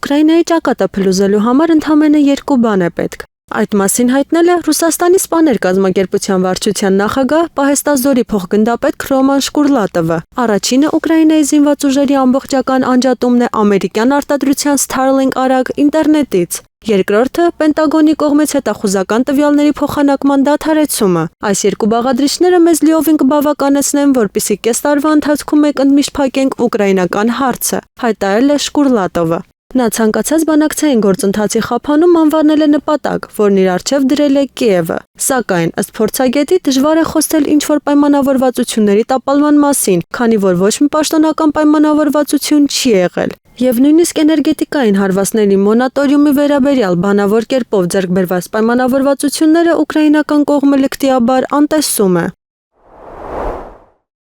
Ուկրաինայի ճակատը փլուզելու համար ընդամենը 2 բան է պետք։ Այդ մասին հայտնել է Ռուսաստանի սպաներ կազմակերպության վարչության նախագահ Պահեստազորի փոխգնդապետ Ռոման Շկուրլատովը։ Առաջինը Ուկրաինայի զինված ուժերի ամբողջական անջատումն է ամերիկյան արտադրության Starlink արագ ինտերնետից։ Երկրորդը Պենտագոնի կողմից հետախուզական տվյալների փոխանակման դադարեցումը։ Այս երկու բաղադրիչները մեզ լիովին կբավականեցնեն, որպեսզի կես տարվա ընթացքում մենք ընդմիշտ փակենք ուկրաինական հարցը, հայտարարել է Շկուրլատովը։ Նա ցանկացած բանակցային գործընթացի խափանում անվանել է նպատակ, որն իր առջև դրել է Կիևը։ Սակայն, ըստ փորձագետի, դժվար է խոսել ինչ-որ պայմանավորվածությունների տապալման մասին, քանի որ ոչ մի պաշտոնական պայմանավորվածություն չի եղել։ Եվ նույնիսկ էներգետիկային հարվածների մոնատորիումի վերաբերյալ բանավոր կերպով ձեռք բերված պայմանավորվածությունները ուկրաինական կողմը լկտիաբար անտեսում է։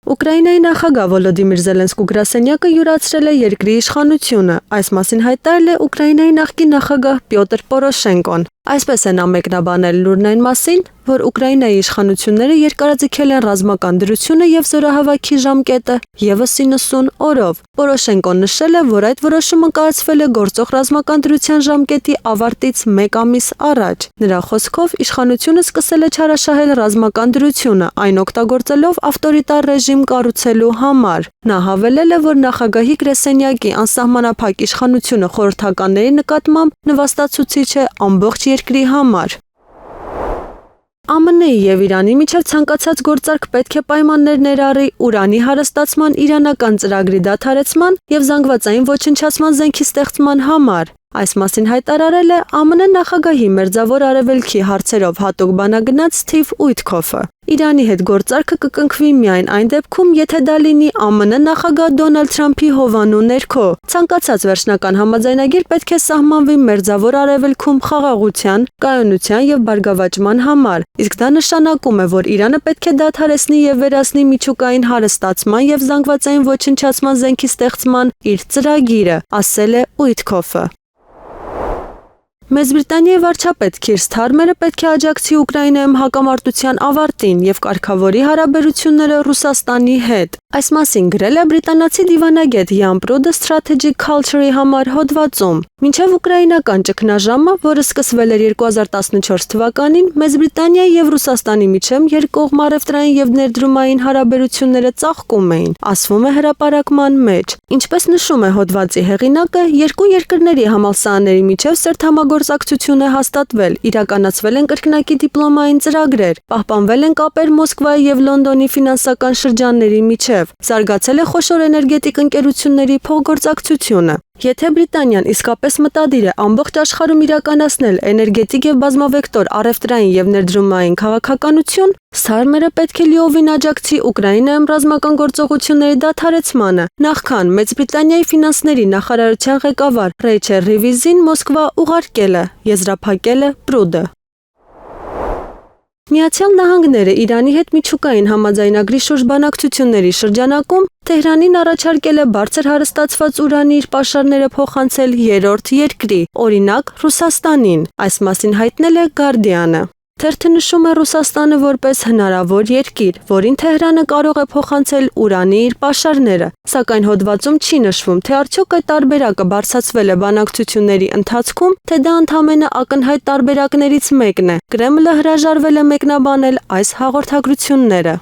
Ուկրաինայի նախագահ Վոլոդիմիր Զելենսկու գրասենյակը յուրացրել է երկրի իշխանությունը։ Այս մասին հայտարարել է Ուկրաինայի նախկին նախագահ Պյոտր Պորոշենկոն։ Այսպես է նա մեկնաբանել լուրն այն մասին, որ Ուկրաինայի իշխանությունները երկարաձգել են ռազմական դրությունը եւ զորահավաքի ժամկետը եւս 90 օրով։ Պորոշենկոն նշել է, որ այդ որոշումը կայացվել է գործող ռազմական դրության ժամկետի ավարտից 1 ամիս առաջ։ Նրա խոսքով իշխանությունը սկսել է չարաշահել ռազմական դրությունը, այն օգտագործելով ավտորիտար ռեժիմ կառուցելու համար։ Նա հավելել է, որ նախագահի գրասենյակի անսահմանափակ իշխանությունը խորհրդականների նկատմամբ նվաստացուցիչ է ամբողջ երկրի համար։ ԱՄՆ-ի եւ Իրանի միջև ցանկացած գործարք պետք է պայմաններ ներառի ուրանի հարստացման իրանական ծրագրի դադարեցման եւ զանգվածային ոչնչացման զենքի ստեղծման համար։ Այս մասին հայտարարել է ԱՄՆ նախագահի Մերձավոր Արևելքի հարցերով հատուկ բանագնաց Սթիվ Ուիթքոֆը։ Իրանի հետ գործարքը կկնքվի միայն այն դեպքում, եթե դա լինի ԱՄՆ նախագահ Դոնալդ Թրամփի հովանու ներքո։ Ցանկացած վերջնական համաձայնագիր պետք է սահմանվի Մերձավոր Արևելքում խաղաղության, կայունության եւ բարգավաճման համար։ Իսկ դա նշանակում է, որ Իրանը պետք է դադարեցնի եւ վերացնի միջուկային հարստացման եւ զանգվածային ոչնչացման զենքի ստեղծման իր ծրագիրը, ասել է Ուիթքոֆը։ Մեծ Բրիտանիայի վարչապետ Քիր Սթարմերը պետք է աջակցի Ուկրաինայում հակամարտության ավարտին եւ կարգավորի հարաբերությունները Ռուսաստանի հետ։ Այս մասին գրել է բրիտանացի դիվանագետ Յան Պրուդը Strategic Culture-ի համար հոդվածում։ Մինչև ուկրաինական ճգնաժամը, որը սկսվել էր 2014 թվականին, Մեծ Բրիտանիայի եւ Ռուսաստանի միջև երկկողմ առևտրային եւ ներդրումային հարաբերությունները ծաղկում էին, ասվում է հրապարակման մեջ։ Ինչպես նշում է հոդվածի հեղինակը, երկու երկրների համալսարանների միջև սերտ գործակցություն է հաստատվել, իրականացվել են կրկնակի դիպլոմային ծրագրեր, պահպանվել են կապեր Մոսկվայի եւ Լոնդոնի ֆինանսական շրջանների միջև, զարգացել է խոշոր էներգետիկ ընկերությունների փոխգործակցությունը։ Եթե Բրիտանիան իսկապես մտադիր է ամբողջ աշխարհում իրականացնել էներգետիկ եւ բազմավեկտոր առևտրային եւ ներդրումային քաղաքականություն, Սթարմերը պետք է լիովին աջակցի Ուկրաինայում ռազմական գործողությունների դադարեցմանը, նախքան Մեծ Բրիտանիայի ֆինանսների նախարարության ղեկավար Ռեյչել Ռիվիզին Մոսկվա ուղարկելը, եզրափակել է Պրուդը։ Միացյալ Նահանգները Իրանի հետ միջուկային համաձայնագրի շուրջ բանակցությունների շրջանակում Թեհրանին առաջարկել է բարձր հարստացված ուրանի իր պաշարները փոխանցել երրորդ երկրի, օրինակ Ռուսաստանին։ Այս մասին հայտնել է Guardian-ը։ Թերթը նշում է Ռուսաստանը որպես հնարավոր երկիր, որին Թեհրանը կարող է փոխանցել ուրանի իր պաշարները, սակայն հոդվածում չի նշվում, թե արդյոք այդ տարբերակը բարձրացվել է բանակցությունների ընթացքում, թե դա ընդամենը ակնհայտ տարբերակներից մեկն է։ Կրեմլը հրաժարվել է մեկնաբանել այս հաղորդագրությունները։